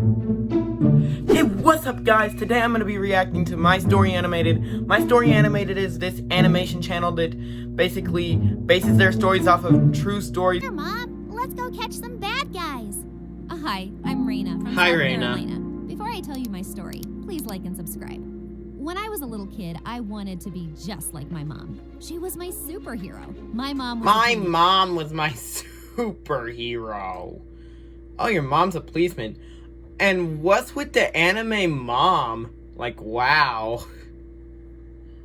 Hey, what's up guys? Today I'm going to be reacting to My Story Animated. My Story Animated is this animation channel that basically bases their stories off of true stories. Here, Mom, let's go catch some bad guys. Hi, I'm Raina from Hi, South Raina. Carolina. Before I tell you my story, please like and subscribe. When I was a little kid, I wanted to be just like my mom. She was my superhero. My mom was my superhero. Oh, your mom's a policeman. And what's with the anime mom? Like, wow.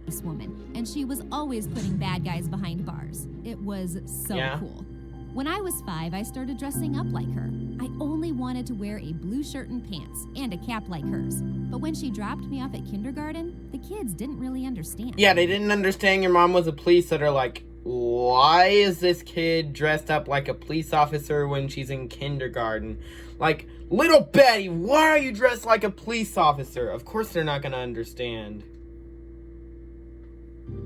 this woman, and she was always putting bad guys behind bars. It was so cool. When I was 5, I started dressing up like her. I only wanted to wear a blue shirt and pants and a cap like hers. But when she dropped me off at kindergarten, the kids didn't really understand. Yeah, they didn't understand your mom was a police, so they're like, why is this kid dressed up like a police officer when she's in kindergarten? Like, little Betty, why are you dressed like a police officer? Of course they're not gonna understand.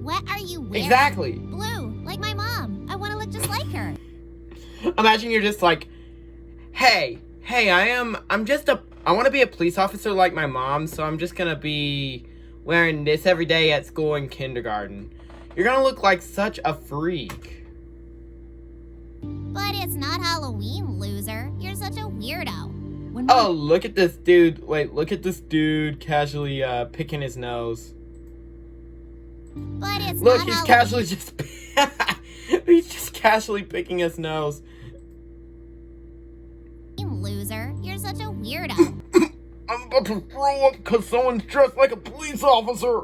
What are you wearing? Exactly. Blue, like my mom. I want to look just like her. Imagine you're just like, hey, I want to be a police officer like my mom, so I'm just gonna be wearing this every day at school in kindergarten. You're gonna look like such a freak. But it's not Halloween, loser. You're such a weirdo. Oh, look at this dude. Wait, look at this dude casually picking his nose. But it's Look, not he's Halloween. casually just he's just casually picking his nose. Loser, you're such a weirdo. I'm about to throw up because someone's dressed like a police officer.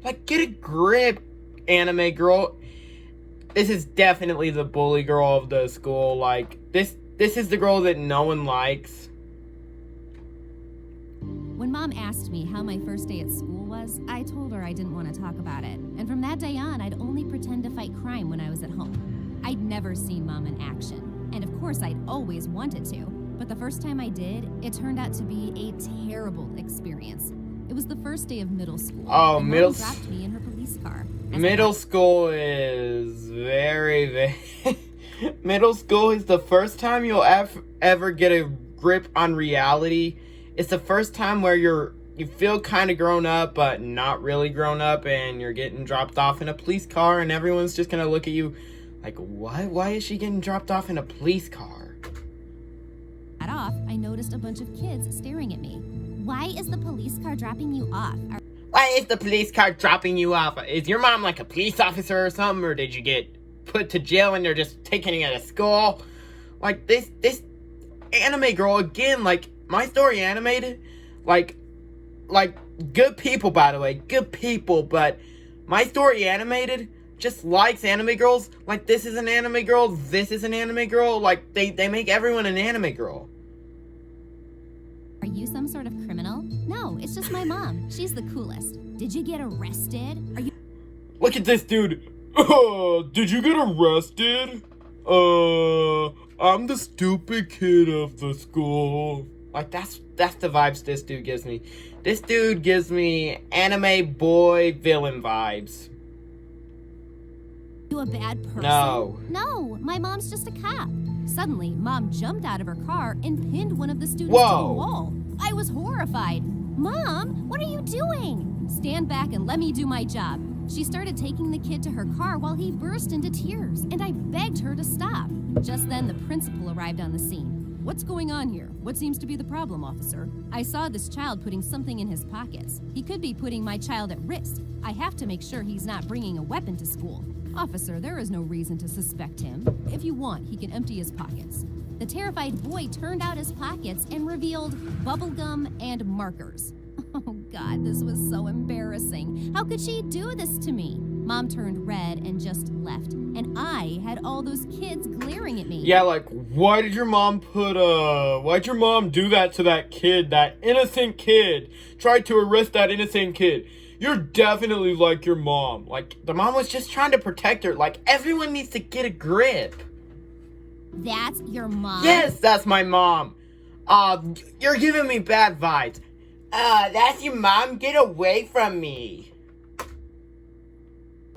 Like, get a grip, anime girl. This is definitely the bully girl of the school. Like, this is the girl that no one likes. When Mom asked me how my first day at school was, I told her I didn't want to talk about it. And from that day on, I'd only pretend to fight crime when I was at home. I'd never seen Mom in action. And of course, I'd always wanted to. But the first time I did, it turned out to be a terrible experience. It was the first day of middle school. Oh, and middle Mom dropped me in her police car. Middle school is very middle school is the first time you'll ever get a grip on reality. It's the first time where you feel kind of grown up, but not really grown up, and you're getting dropped off in a police car, and everyone's just gonna look at you like, what? Why is she getting dropped off in a police car? Off, I noticed a bunch of kids staring at me. Why is the police car dropping you off? Why is the police car dropping you off? Is your mom like a police officer or something, or did you get put to jail and they're just taking you to school? Like, this anime girl, again, like, My Story Animated, like, good people, by the way, good people, but My Story Animated just likes anime girls. Like, this is an anime girl, this is an anime girl, like, they make everyone an anime girl. Are you some sort of criminal? No, it's just my mom. She's the coolest. Did you get arrested? Are you... Look at this dude. Did you get arrested? I'm the stupid kid of the school. Like, that's the vibes this dude gives me. This dude gives me anime boy villain vibes. You a bad person? No. No, my mom's just a cop. Suddenly, Mom jumped out of her car and pinned one of the students to the wall. I was horrified. Mom, what are you doing? Stand back and let me do my job. She started taking the kid to her car while he burst into tears, and I begged her to stop. Just then, the principal arrived on the scene. What's going on here? What seems to be the problem, officer? I saw this child putting something in his pockets. He could be putting my child at risk. I have to make sure he's not bringing a weapon to school. Officer, there is no reason to suspect him. If you want, he can empty his pockets. The terrified boy turned out his pockets and revealed bubblegum and markers. Oh God, this was so embarrassing. How could she do this to me? Mom turned red and just left, and I had all those kids glaring at me. Yeah, like, why'd your mom do that to that kid, that innocent kid? Tried to arrest that innocent kid. You're definitely like your mom. Like, the mom was just trying to protect her. Like, everyone needs to get a grip. That's your mom? Yes, that's my mom. You're giving me bad vibes. That's your mom? Get away from me.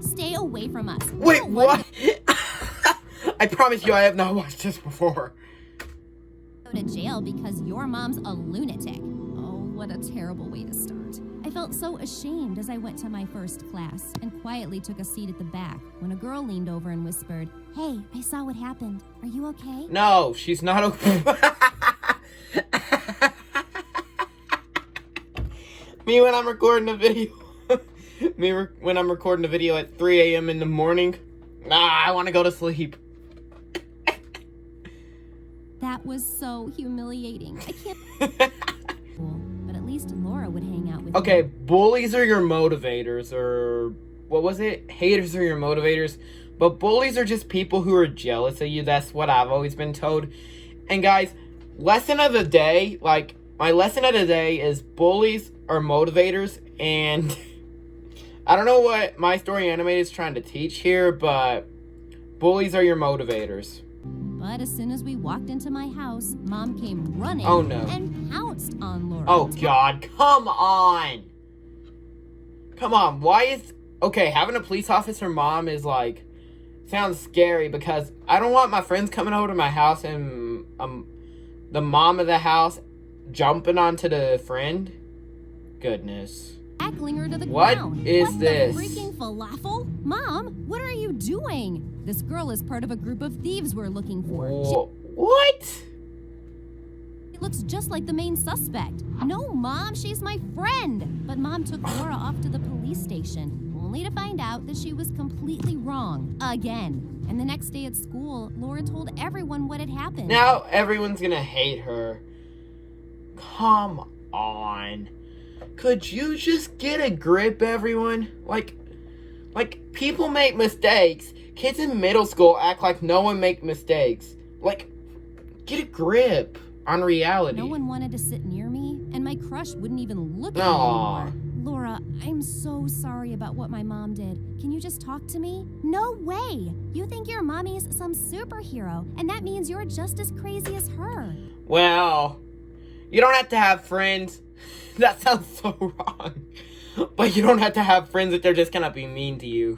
Stay away from us. Wait, what? I promise you I have not watched this before. to jail because your mom's a lunatic. Oh, what a terrible way to start. I felt so ashamed as I went to my first class and quietly took a seat at the back when a girl leaned over and whispered, "Hey, I saw what happened. Are you okay?" No, she's not okay. Me when I'm recording a video. When I'm recording a video at 3 a.m. in the morning. I want to go to sleep. That was so humiliating. I can't... But at least Laura would hang out with me. Okay, bullies are your motivators, or... What was it? Haters are your motivators. But bullies are just people who are jealous of you. That's what I've always been told. And guys, lesson of the day, like, my lesson of the day is bullies are motivators, and... I don't know what My Story Animated is trying to teach here, but bullies are your motivators. But as soon as we walked into my house, Mom came running and pounced on Laura. Oh, God. Come on. Come on. Why is... Okay, having a police officer mom is, like... Sounds scary because I don't want my friends coming over to my house and the mom of the house jumping onto the friend. Goodness. Tackling her to the What ground. is What this? The freaking falafel? Mom, what are you doing? This girl is part of a group of thieves we're looking for. What? She looks just like the main suspect. No, Mom, she's my friend. But Mom took Laura off to the police station, only to find out that she was completely wrong. Again. And the next day at school, Laura told everyone what had happened. Now everyone's gonna hate her. Come on. Could you just get a grip, everyone? Like, people make mistakes. Kids in middle school act like no one make mistakes. Like, get a grip on reality. No one wanted to sit near me, and my crush wouldn't even look at me Aww. anymore. Laura, I'm so sorry about what my mom did. Can you just talk to me? No way! You think your mommy's some superhero, and that means you're just as crazy as her. Well, you don't have to have friends. That sounds so wrong. But you don't have to have friends that they're just gonna be mean to you.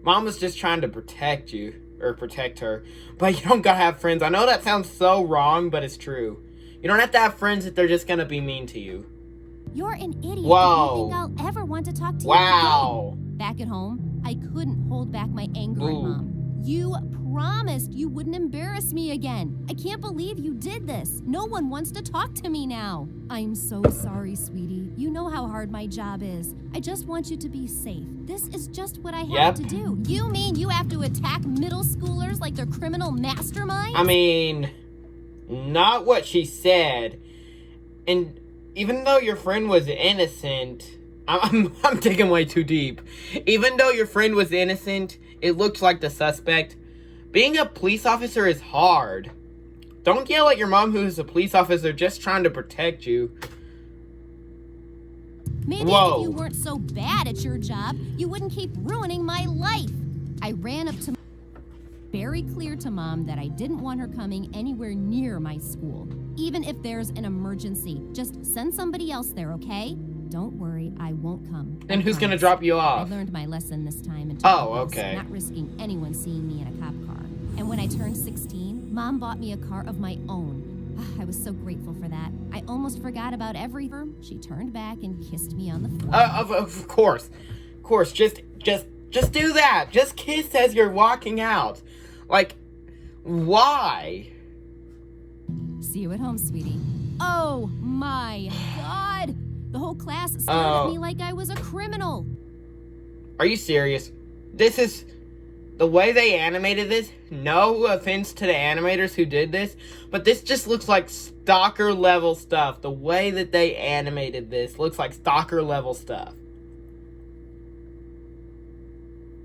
Mom was just trying to protect you, or protect her. But you don't gotta have friends. I know that sounds so wrong, but it's true. You don't have to have friends that they're just gonna be mean to you. You're an idiot. Whoa. You think I'll ever want to talk to you Wow. again? Back at home, I couldn't hold back my anger at Mom. You promised you wouldn't embarrass me again. I can't believe you did this. No one wants to talk to me now. I'm so sorry, sweetie. You know how hard my job is. I just want you to be safe. This is just what I have to do. You mean you have to attack middle schoolers like they're criminal masterminds? I mean, not what she said. And even though your friend was innocent, I'm digging way too deep. Even though your friend was innocent, it looked like the suspect. Being a police officer is hard. Don't yell at your mom who's a police officer just trying to protect you. Maybe if you weren't so bad at your job, you wouldn't keep ruining my life. I ran up to very clear to Mom that I didn't want her coming anywhere near my school. Even if there's an emergency, just send somebody else there, okay? Don't worry, I won't come. Then who's gonna drop you off? I learned my lesson this time and okay. not risking anyone seeing me in a cop car. And when I turned 16, Mom bought me a car of my own. I was so grateful for that. I almost forgot about everything. She turned back and kissed me on the forehead. Of course. Of course, just do that. Just kiss as you're walking out. Like, why? See you at home, sweetie. Oh my God! The whole class stared at me like I was a criminal. Are you serious? This is... The way they animated this, no offense to the animators who did this, but this just looks like stalker level stuff. The way that they animated this looks like stalker level stuff.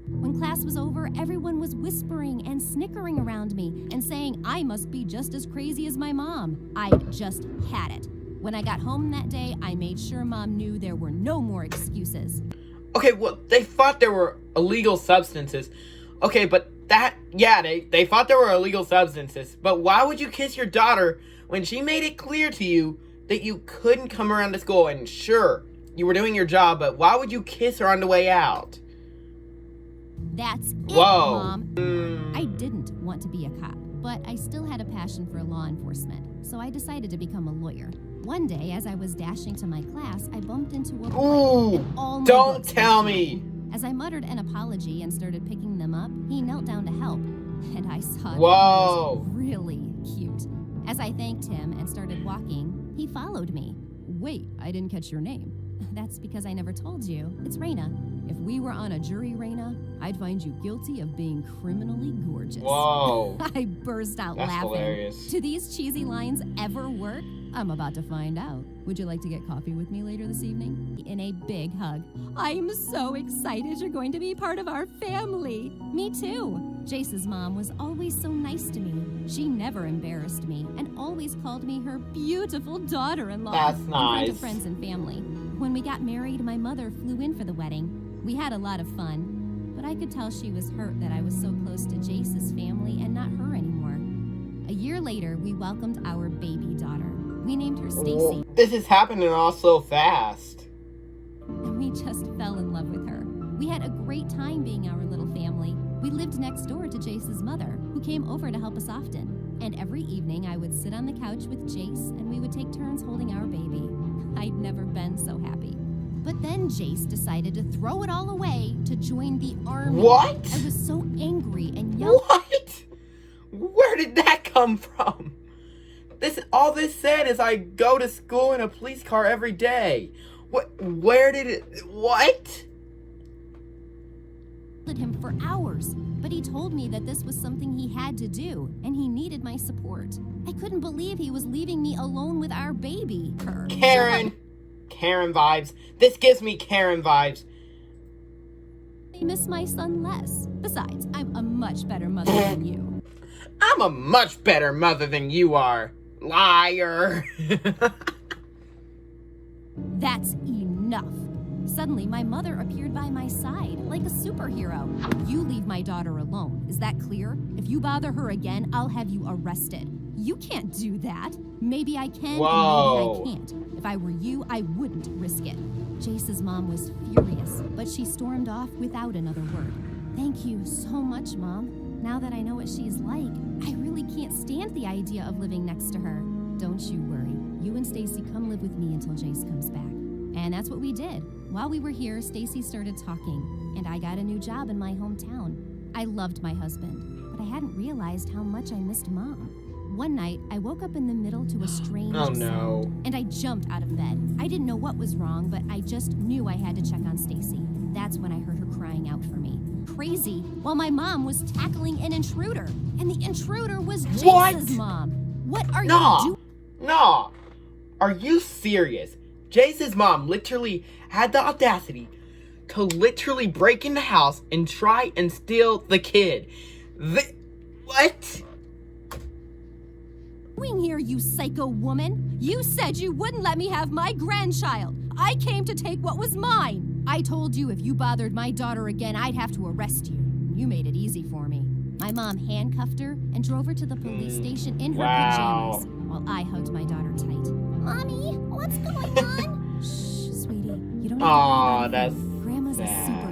When class was over, everyone was whispering and snickering around me and saying I must be just as crazy as my mom. I just had it. When I got home that day, I made sure Mom knew there were no more excuses. Okay, well, they thought there were illegal substances. Okay, but they thought there were illegal substances. But why would you kiss your daughter when she made it clear to you that you couldn't come around to school? And sure, you were doing your job, but why would you kiss her on the way out? That's it, Mom. I didn't want to be a cop. But I still had a passion for law enforcement, so I decided to become a lawyer. One day, as I was dashing to my class, I bumped into a boy, and all my don't books tell were me. flying. As I muttered an apology and started picking them up, he knelt down to help, and I saw that he Whoa. was really cute. As I thanked him and started walking, he followed me. Wait, I didn't catch your name. That's because I never told you. It's Raina. If we were on a jury, Raina, I'd find you guilty of being criminally gorgeous. Whoa. I burst out That's laughing. hilarious. Do these cheesy lines ever work? I'm about to find out. Would you like to get coffee with me later this evening? In a big hug. I'm so excited you're going to be part of our family. Me too. Jace's mom was always so nice to me. She never embarrassed me and always called me her beautiful daughter-in-law. That's In front nice. of friends and family. When we got married, my mother flew in for the wedding. We had a lot of fun, but I could tell she was hurt that I was so close to Jace's family and not her anymore. A year later, we welcomed our baby daughter. We named her Stacy, This is happening all so fast. and we just fell in love with her. We had a great time being our little family. We lived next door to Jace's mother, who came over to help us often. And every evening, I would sit on the couch with Jace, and we would take turns holding our baby. I'd never been so happy. But then Jace decided to throw it all away to join the army. What? I was so angry and yelled. What? Where did that come from? All this said is I go to school in a police car every day. Where did it, what? At him for hours, but he told me that this was something he had to do, and he needed my support. I couldn't believe he was leaving me alone with our baby. Karen vibes. This gives me Karen vibes. I miss my son less. Besides, I'm a much better mother than you. I'm a much better mother than you are. Liar. That's enough. Suddenly, my mother appeared by my side, like a superhero. You leave my daughter alone. Is that clear? If you bother her again, I'll have you arrested. You can't do that. Maybe I can, Whoa. and maybe I can't. If I were you, I wouldn't risk it. Jace's mom was furious, but she stormed off without another word. Thank you so much, Mom. Now that I know what she's like, I really can't stand the idea of living next to her. Don't you worry. You and Stacy come live with me until Jace comes back. And that's what we did. While we were here, Stacy started talking, and I got a new job in my hometown. I loved my husband, but I hadn't realized how much I missed Mom. One night, I woke up in the middle to a strange sound, and I jumped out of bed. I didn't know what was wrong, but I just knew I had to check on Stacy. That's when I heard her crying out for me. Crazy, while my mom was tackling an intruder, and the intruder was Jace's mom. What are you doing? No. Are you serious? Jace's mom literally had the audacity to literally break in the house and try and steal the kid. What? Doing here, you psycho woman? You said you wouldn't let me have my grandchild. I came to take what was mine. I told you if you bothered my daughter again, I'd have to arrest you. You made it easy for me. My mom handcuffed her and drove her to the police station in her pajamas while I hugged my daughter tight. Mommy, what's going on? Shh, sweetie. You don't have to worry about it. That's Grandma's a sad. super